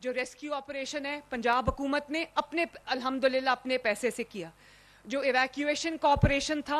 जो rescue operation है पंजाब हुकूमत ने अपने अल्हम्दुलिल्लाह अपने पैसे से किया। जो इवैक्यूएशन का ऑपरेशन था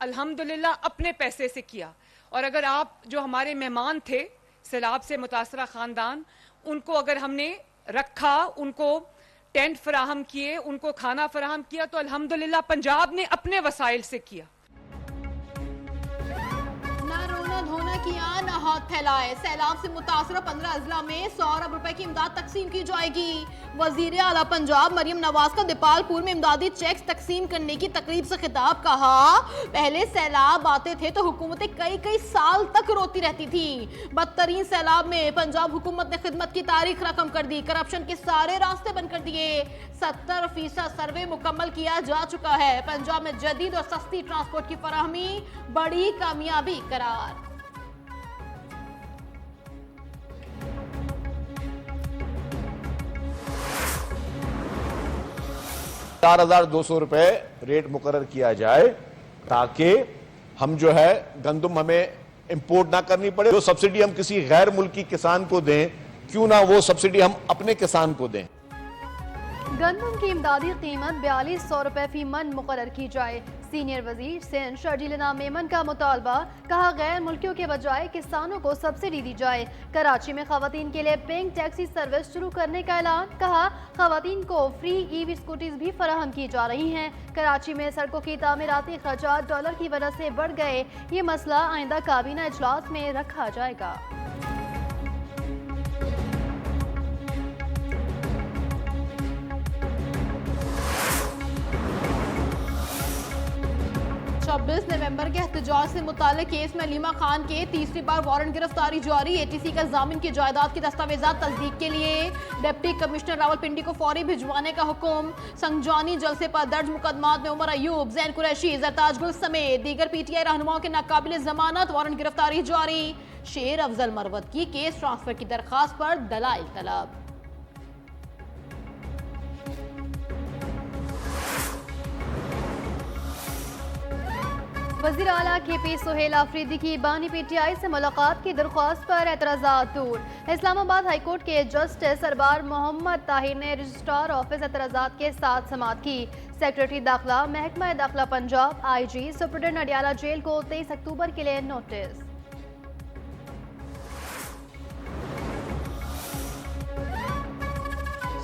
अल्हम्दुलिल्लाह अपने पैसे से किया। और अगर आप जो हमारे मेहमान थे सैलाब से मुतासरा खानदान, उनको अगर हमने रखा, उनको टेंट फराहम किए, उनको खाना फराहम किया, तो अल्हम्दुलिल्लाह पंजाब ने अपने वसाइल से किया। धोना किया न हाथ फैलाए। सैलाब से मुतासरा 15 अजला में 100 अरब रुपए की इमदाद तकसीम की जाएगी। वजीर आला पंजाब मरियम नवाज का दीपालपुर में इमदादी चेक्स तकसीम करने की तकरीब से खिताब। कहा, पहले सैलाब आते थे तो हुकूमतें कई कई साल तक रोती रहती थी। बदतरीन सैलाब में पंजाब हुकूमत ने खिदमत की तारीख रकम कर दी, करप्शन के सारे रास्ते बंद कर दिए। 70% सर्वे मुकम्मल किया जा चुका है। पंजाब में जदीद और सस्ती ट्रांसपोर्ट की फराहमी बड़ी कामयाबी करार। 4,200 रुपए रेट मुकर्रर किया जाए ताकि हम जो है गंदम हमें इंपोर्ट ना करनी पड़े। जो सब्सिडी हम किसी गैर मुल्की किसान को दें, क्यों ना वो सब्सिडी हम अपने किसान को दें। गंदम की इमदादी कीमत 4200 रुपए फी मन मुकर्रर की जाए। सीनियर वजीर सिंध शर्जील इनाम मेमन का मुतालबा। कहा, गैर मुल्कियों के बजाय किसानों को सब्सिडी दी जाए। कराची में खवातीन के लिए पिंक टैक्सी सर्विस शुरू करने का ऐलान। कहा, खवातीन को फ्री ईवी स्कूटीज भी फराहम की जा रही हैं। कराची में सड़कों की तामीराती खर्चात डॉलर की वजह से बढ़ गए। ये मसला आइंदा काबीना इजलास में रखा जाएगा। 26 नवंबर के एहतजाज से मुताल्लिक केस में अलीमा खान के तीसरी बार वारंट गिरफ्तारी जारी। एटीसी का जामिन की जायदाद की दस्तावेजात तस्दीक के लिए डिप्टी कमिश्नर रावलपिंडी को फौरी भिजवाने का हुक्म। संगजानी जलसे पर दर्ज मुकदमात में उमर अयूब, जैन कुरैशी, जरताज गुल समेत दीगर पीटीआई रहनुमाओं के नाकाबिल जमानत वारंट गिरफ्तारी जारी। शेर अफजल मरवत की केस ट्रांसफर की दरखास्त पर दलाइल तलब। वज़ीर आला KP सुहेल आफरीदी की बानी PTI से मुलाकात की दरख्वास्त पर एतराज़ात दूर। इस्लामाबाद हाईकोर्ट के जस्टिस सरबार मोहम्मद ताहिर ने रजिस्ट्रार ऑफिस एतराज़ात के साथ समाअत की। सेक्रेटरी दाखिला, महकमा दाखिला Punjab, IG, superintendent Adiala jail को 23 अक्टूबर के लिए नोटिस।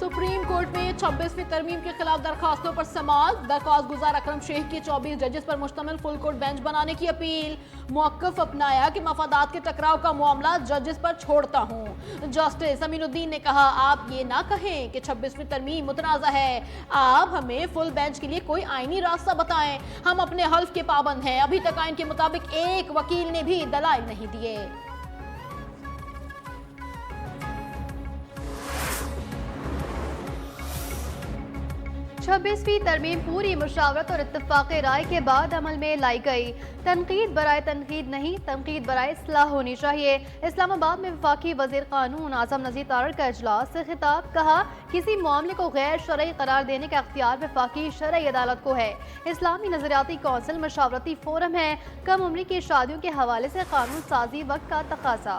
सुप्रीम कोर्ट में 26वीं तरमीम के खिलाफ दरखास्तों पर समाअत। दरख्वास्त गुजार अकरम शेख की 24 जजेस पर मुश्तमिल फुल कोर्ट बेंच बनाने की अपील। मौक़िफ़ अपनाया कि मफादात के टकराव का मामला जजेस पर छोड़ता हूँ। जस्टिस अमीनुद्दीन ने कहा, आप ये ना कहें कि 26वीं तरमीम मुतनाज़ा है, आप हमें फुल बेंच के लिए कोई आईनी रास्ता बताएं। हम अपने हल्फ के पाबंद हैं। अभी तक आइन के मुताबिक एक वकील ने भी दलाइल नहीं दिए। 26वीं तरमीम पूरी मुशावरत और इत्तफाक़ राय के बाद अमल में लाई गई। तनकीद बराए तनकीद नहीं, तनकीद बराए इस्लाह होनी चाहिए। इस्लामाबाद में वफाकी वज़ीर क़ानून आज़म नज़ीर तारड़ का इजलास से खिताब। कहा, किसी मामले को गैर शरई करार देने का इख्तियार वफाकी शरई अदालत को है। इस्लामी नज़रियाती कौंसिल मशावरती फोरम है। कम उम्री की शादियों के हवाले से कानून साजी वक्त का तकाजा।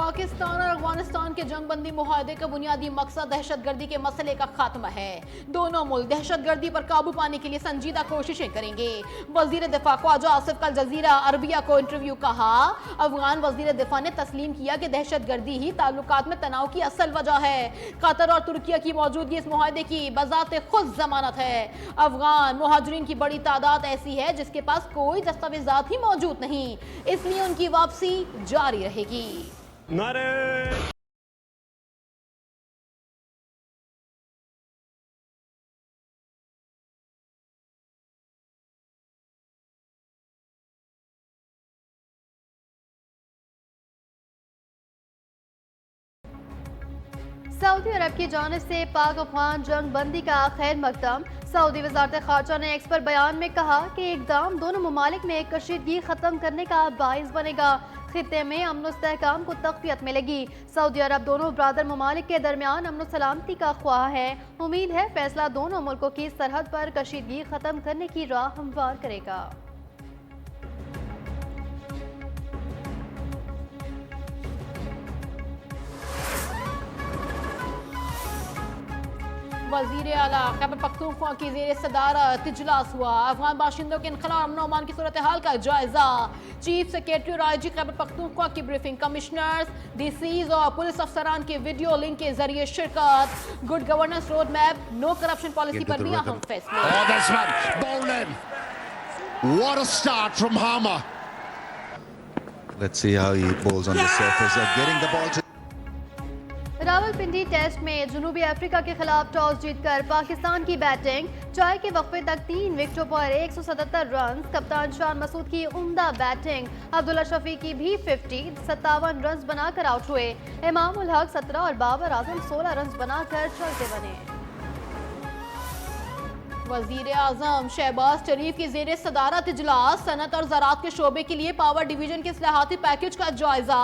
पाकिस्तान और अफगानिस्तान के जंगबंदी मुआहदे का बुनियादी मकसद दहशतगर्दी के मसले का खात्मा है। दोनों मुल्क दहशतगर्दी पर काबू पाने के लिए संजीदा कोशिशें करेंगे। वजीर दिफा ख्वाजा आसिफ कल जजीरा अरबिया को इंटरव्यू। कहा, अफगान वजीर दिफा ने तस्लीम किया कि दहशतगर्दी ही ताल्लुकात में तनाव की असल वजह है। कतर और तुर्किया की मौजूदगी इस मुआहदे की बजाते खुद जमानत है। अफगान मुहाजिरीन की बड़ी तादाद ऐसी है जिसके पास कोई दस्तावेजात ही मौजूद नहीं, इसलिए उनकी वापसी जारी रहेगी। सऊदी अरब की जानिब से पाक अफगान जंग बंदी का खैर मकदम। सऊदी वजारत खारजा ने एक्स पर बयान में कहा कि इकदाम दोनों ममालिक में कशीदगी खत्म करने का बाइस बनेगा। खित्ते में अमन इस्तेहकाम को तक़वियत मिलेगी। सऊदी अरब दोनों ब्रादर ममालिक के दरमियान अमन सलामती का ख्वाह है। उम्मीद है फैसला दोनों मुल्कों की सरहद पर कशीदगी खत्म करने की राह हमवार करेगा। वज़ीर आला खैबर पख्तूनख्वा की ज़ेर सदारत इजलास हुआ। अफगान बाशिंदों के इनखला अमन अमान की सूरत हाल का जायजा। चीफ सेक्रेटरी और IG खैबर पख्तूनख्वा की ब्रीफिंग। कमिश्नर्स, DCs और पुलिस अफसरान के वीडियो लिंक के जरिए शिरकत। Good governance road map, no corruption policy पर भी अहम फैसले। Oh, that's one. Bowled in. What a start from Harmer. Let's see how he bowls on the surface. Getting the ball to Rawalpindi test में जनूबी Africa के खिलाफ toss जीतकर पाकिस्तान की बैटिंग। चाय के वक्फे तक 3 विकेटों पर 177 रन। कप्तान शान मसूद की उम्दा बैटिंग। अब्दुल्ला शफी की भी 50, 57 रन बनाकर आउट हुए। इमाम उल हक 17 और बाबर आजम 16 रन बनाकर चलते बने। वज़ीर आज़म शहबाज शरीफ की ज़ेर सदारत इजलास। सनत और ज़राअत के शोबे के लिए पावर डिवीजन के इस्लाहाती पैकेज का जायजा।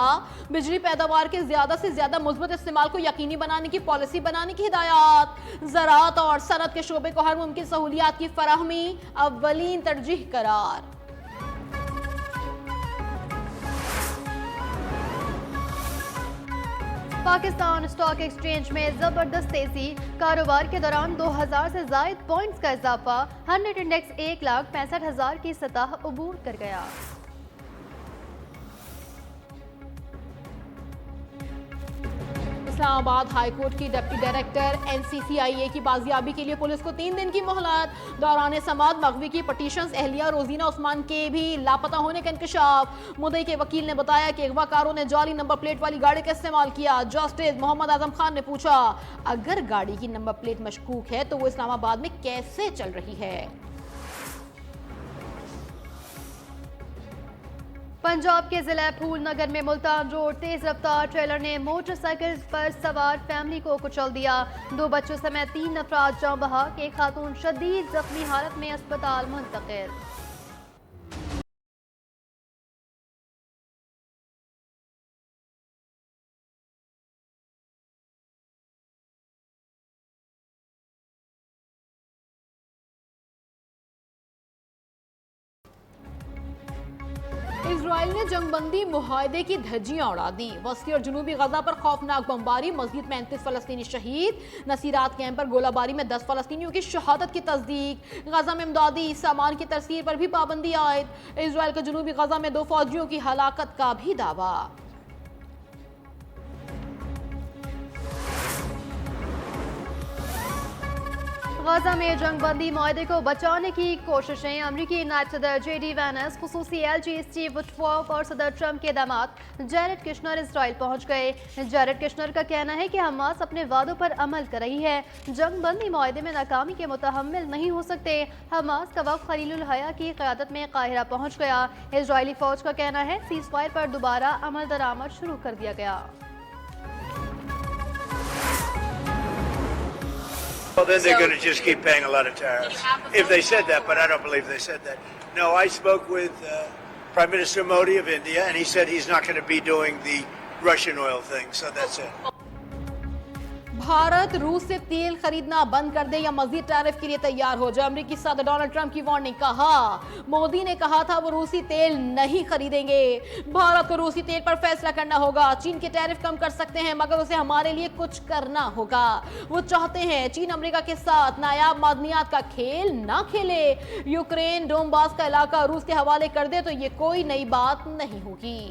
बिजली पैदावार के ज़्यादा से ज़्यादा मुस्बत इस्तेमाल को यकीनी बनाने की पॉलिसी बनाने की हिदायत। ज़राअत और सनत के शोबे को हर मुमकिन सहूलियात की फराहमी अव्वलीन तरजीह करार। पाकिस्तान स्टॉक एक्सचेंज में जबरदस्त तेजी। कारोबार के दौरान 2000 से जायद पॉइंट्स का इजाफा। 100 इंडेक्स 1,65,000 की सतह अबूर कर गया। इस्लामाबाद हाईकोर्ट की डिप्टी डायरेक्टर NCCIA की बाजियाबी के लिए पुलिस को 3 दिन की मोहलत। दौरान समाअत मगवी की पटिशंस अहलिया रोजीना उस्मान के भी लापता होने का इंकशाफ। मुद्दई के वकील ने बताया कि अगवाकारों ने जाली नंबर प्लेट वाली गाड़ी का इस्तेमाल किया। जस्टिस मोहम्मद आजम खान ने पूछा, अगर गाड़ी की नंबर प्लेट मशकूक है तो वो इस्लामाबाद में कैसे चल रही है। पंजाब के जिला फूलनगर में मुल्तान रोड तेज रफ्तार ट्रेलर ने मोटरसाइकिल पर सवार फैमिली को कुचल दिया। 2 बच्चों समेत 3 अफराद जाँ बहक। एक खातून शदीद जख्मी हालत में अस्पताल मुंतकिल। इजराइल ने जंगबंदी मुआहदे की धज्जियां उड़ा दी। वस्ती और जुनूबी गजा पर खौफनाक बमबारी। मस्जिद में 39 फलस्तीनी शहीद। नसीरात कैंप पर गोलाबारी में 10 फलस्तीनियों की शहादत की तस्दीक। गजा में इमदादी सामान की तरसील पर भी पाबंदी आयद। इजराइल के जुनूबी गजा में 2 फौजियों की हलाकत का भी दावा। गाजा में जंगबंदी मुआहदे को बचाने की कोशिशें। अमरीकी नायब सदर JD वैंस, खुसूसी LG स्टीव विटकॉफ और सदर ट्रंप के दामाद जैरेड कुशनर इसराइल पहुंच गए। जैरेड कुशनर का कहना है कि हमास अपने वादों पर अमल कर रही है। जंगबंदी मुआहदे में नाकामी के मुतहम्मिल नहीं हो सकते। हमास का वफ़द खलीलुल हया की क़यादत में काहिरा पहुंच गया। इजरायली फौज का कहना है सीज़ फायर पर दोबारा अमल दरामद शुरू कर दिया गया। Well, then they're going to just keep paying a lot of tariffs. If they said that, but I don't believe they said that. No, I spoke with Prime Minister Modi of India, and he said he's not going to be doing the Russian oil thing, so that's it. Bharat रूस से तेल खरीदना बंद कर दे या मजीद tariff के लिए तैयार हो जाए। अमेरिकी सदर डोनाल्ड ट्रंप की वार्निंग। कहा, मोदी ने कहा था वो रूसी तेल नहीं खरीदेंगे। भारत को रूसी तेल पर फैसला करना होगा। चीन के टैरिफ कम कर सकते हैं मगर उसे हमारे लिए कुछ करना होगा। वो चाहते हैं चीन अमेरिका के साथ नायाब मादनियात का खेल ना खेले। यूक्रेन डोनबास का इलाका रूस के हवाले कर दे तो ये कोई नई बात नहीं होगी।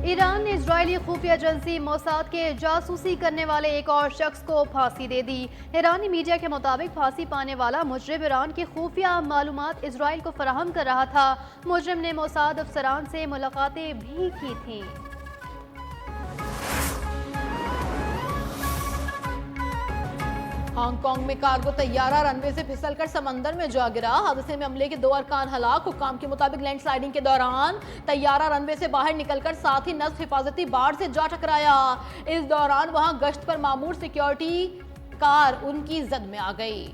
ईरान ने इजरायली खुफिया एजेंसी मोसाद के जासूसी करने वाले एक और शख्स को फांसी दे दी। ईरानी मीडिया के मुताबिक फांसी पाने वाला मुजरिम ईरान की खुफिया मालूमात इजराइल को फराहम कर रहा था। मुजरिम ने मोसाद अफसरान से मुलाकातें भी की थीं। हांगकांग में कार्गो तैयारा रनवे से फिसलकर समंदर में जा गिरा। हादसे में अमले के 2 अरकान हलाक। हुक्काम के मुताबिक लैंडस्लाइडिंग के दौरान तैयारा रनवे से बाहर निकलकर साथ ही नस्ब हिफाजती बाड़ से जा टकराया। इस दौरान वहां गश्त पर मामूर सिक्योरिटी कार उनकी जद में आ गई।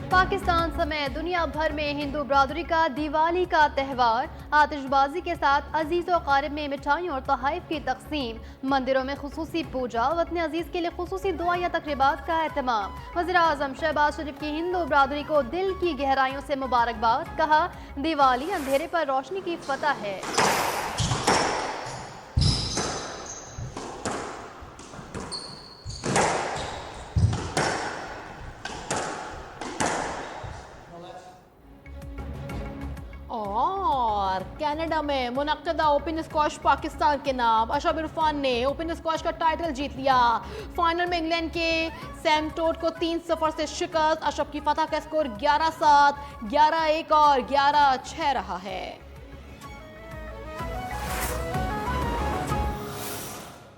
पाकिस्तान समेत दुनिया भर में हिंदू बरादरी का दिवाली का त्यौहार, आतिशबाजी के साथ अजीज और क़ारिब में मिठाइयों और तोहफ़ की तकसीम, मंदिरों में खुसूसी पूजा, वतन अजीज के लिए खुसूसी दुआ या तकरीबात का एहतमाम। वज़ीर-ए-आज़म शहबाज शरीफ की हिंदू बरादरी को दिल की गहराइयों से मुबारकबाद, कहा दिवाली अंधेरे पर रोशनी की फतह है। और कनाडा में मुनक्कदा ओपन स्क्वॉश पाकिस्तान के नाम, अशरफ इरफान ने ओपन स्क्वॉश का टाइटल जीत लिया। फाइनल में इंग्लैंड के सैम टोड को 3-0 से शिकस्त। अशरफ की फतह का स्कोर 11-7, 11-1 और 11-6 रहा है।